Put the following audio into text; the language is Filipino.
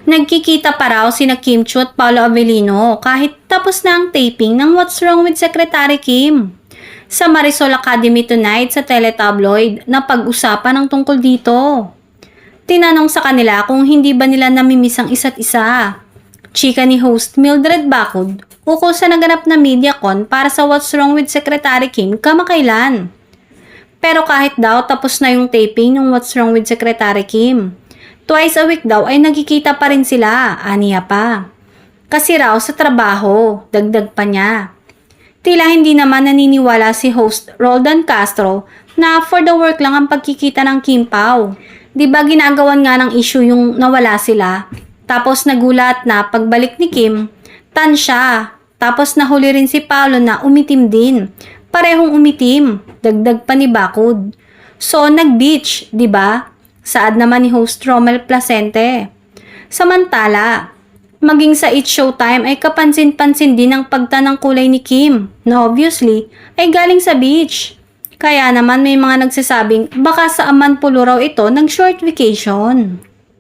Nagkikita pa raw sina Kim Chiu at Paolo Avellino kahit tapos na ang taping ng What's Wrong with Secretary Kim. Sa Marisol Academy tonight sa teletabloid na pag-usapan ang tungkol dito. Tinanong sa kanila kung hindi ba nila namimiss ang isa't isa. Chika ni host Mildred Bacud ukol sa naganap na MediaCon para sa What's Wrong with Secretary Kim kamakailan. Pero kahit daw tapos na yung taping ng What's Wrong with Secretary Kim, twice a week daw ay nagkikita pa rin sila, aniya pa. Kasi raw sa trabaho, dagdag pa niya. Tila hindi naman naniniwala si host Roldan Castro na for the work lang ang pagkikita ng Kim Pao. Di ba ginagawan nga ng issue yung nawala sila? Tapos nagulat na pagbalik ni Kim, tan siya. Tapos nahuli rin si Paolo na umitim din. Parehong umitim, dagdag pa ni Bacud. So nag-beach, di ba? Saad naman ni host Romel Placente. Samantala, maging sa It's Showtime ay kapansin-pansin din ang pagtanang kulay ni Kim na obviously ay galing sa beach. Kaya naman may mga nagsasabing baka sa Amanpulo raw ito ng short vacation.